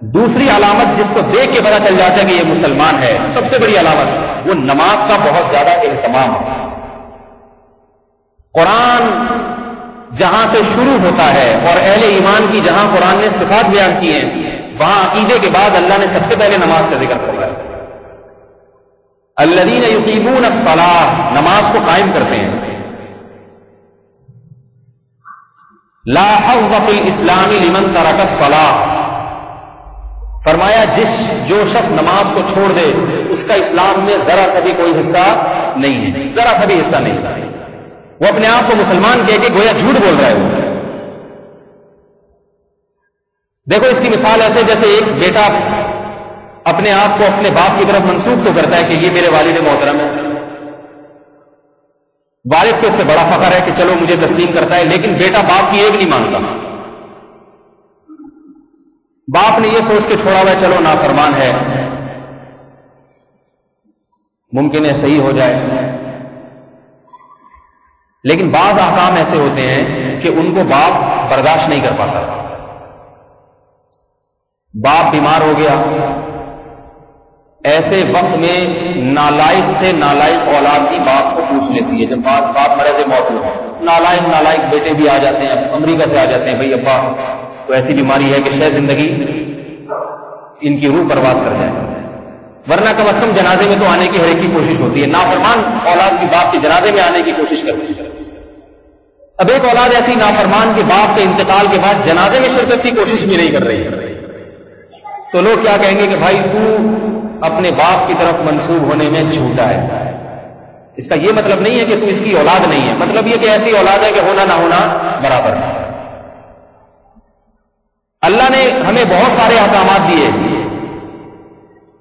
دوسری علامت جس کو دیکھ کے پتا چل جاتا ہے کہ یہ مسلمان ہے، سب سے بڑی علامت، وہ نماز کا بہت زیادہ اہتمام ہے۔ قرآن جہاں سے شروع ہوتا ہے اور اہل ایمان کی جہاں قرآن نے صفات بیان کی ہیں، وہاں عقیدے کے بعد اللہ نے سب سے پہلے نماز کا ذکر کیا ہے۔ الذین یقیمون الصلاۃ، نماز کو قائم کرتے ہیں۔ لا حظ فی الاسلام لمن ترک الصلاۃ، فرمایا جو شخص نماز کو چھوڑ دے اس کا اسلام میں ذرا سا بھی کوئی حصہ نہیں ہے، ذرا سا بھی حصہ نہیں ہے۔ وہ اپنے آپ کو مسلمان کہہ کے گویا جھوٹ بول رہا ہے وہ۔ دیکھو اس کی مثال ایسے جیسے ایک بیٹا اپنے آپ کو اپنے باپ کی طرف منسوب تو کرتا ہے کہ یہ میرے والد محترم ہے، والد کو اس پہ بڑا فخر ہے کہ چلو مجھے تسلیم کرتا ہے، لیکن بیٹا باپ کی ایک نہیں مانتا۔ باپ نے یہ سوچ کے چھوڑا ہوا ہے چلو نافرمان ہے، ممکن ہے صحیح ہو جائے، لیکن بعض احکام ایسے ہوتے ہیں کہ ان کو باپ برداشت نہیں کر پاتا۔ باپ بیمار ہو گیا، ایسے وقت میں نالائق سے نالائق اولاد بھی باپ کو پوچھ لیتی ہے۔ جب باپ مرض موت ہو، نالائق بیٹے بھی آ جاتے ہیں، امریکہ سے آ جاتے ہیں، بھائی ابا تو ایسی بیماری ہے کہ شہ زندگی ان کی روح پرواز کر جائے، ورنہ کم از کم جنازے میں تو آنے کی ہر ایک کی کوشش ہوتی ہے۔ نافرمان اولاد کی باپ کے جنازے میں آنے کی کوشش کرتی ہے۔ اب ایک اولاد ایسی نافرمان کے باپ کے انتقال کے بعد جنازے میں شرکت کی کوشش بھی نہیں کر رہی ہے، تو لوگ کیا کہیں گے کہ بھائی تو اپنے باپ کی طرف منسوب ہونے میں جھوٹا ہے۔ اس کا یہ مطلب نہیں ہے کہ تو اس کی اولاد نہیں ہے، مطلب یہ کہ ایسی اولاد ہے کہ ہونا نہ ہونا برابر ہے۔ اللہ نے ہمیں بہت سارے احکامات دیے،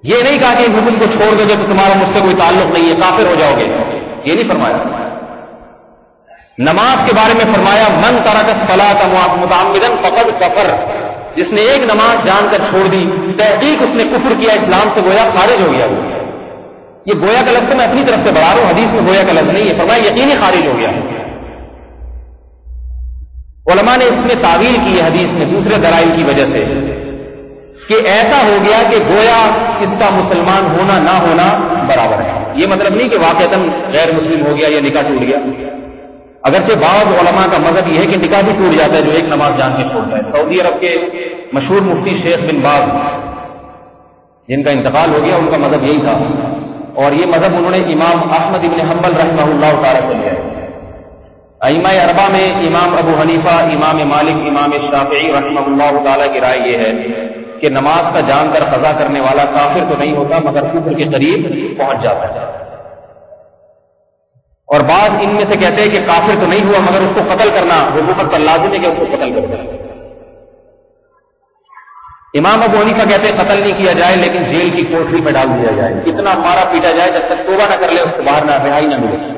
یہ نہیں کہا کہ ان حکم کو چھوڑ دو گے تو تمہارا مجھ سے کوئی تعلق نہیں ہے، کافر ہو جاؤ گے، یہ نہیں فرمایا۔ نماز کے بارے میں فرمایا من ترک الصلاۃ متعمدا فقد کفر، جس نے ایک نماز جان کر چھوڑ دی تحقیق اس نے کفر کیا، اسلام سے گویا خارج ہو گیا۔ یہ گویا کا لفظ تو میں اپنی طرف سے بڑھا رہا ہوں، حدیث میں گویا کا لفظ نہیں ہے، فرمایا یقینی خارج ہو گیا۔ علماء نے اس میں تعویل کی ہے حدیث میں دوسرے دلائل کی وجہ سے کہ ایسا ہو گیا کہ گویا اس کا مسلمان ہونا نہ ہونا برابر ہے۔ یہ مطلب نہیں کہ واقعتاً غیر مسلم ہو گیا یا نکاح ٹوٹ گیا، اگرچہ بعض علماء کا مذہب یہ ہے کہ نکاح بھی ٹوٹ جاتا ہے جو ایک نماز جان کے چھوڑتا ہے۔ سعودی عرب کے مشہور مفتی شیخ بن باز جن کا انتقال ہو گیا، ان کا مذہب یہی تھا، اور یہ مذہب انہوں نے امام احمد ابن حنبل رحمہ اللہ تعالی سے لیا ہے۔ ائمہ اربعہ میں امام ابو حنیفہ، امام مالک، امام شافعی رحمہ اللہ تعالی کی رائے یہ ہے کہ نماز کا جان کر قضا کرنے والا کافر تو نہیں ہوتا مگر کفر کے قریب پہنچ جاتا ہے، اور بعض ان میں سے کہتے ہیں کہ کافر تو نہیں ہوا مگر اس کو قتل کرنا حکومت پر لازم ہے کہ اس کو قتل کر دے۔ امام ابو حنیفہ کہتے ہیں قتل نہیں کیا جائے لیکن جیل کی کوٹری میں ڈال دیا جائے، اتنا مارا پیٹا جائے جب تک توبہ نہ کر لے اس کو باہر نہ رہائی نہ ملے۔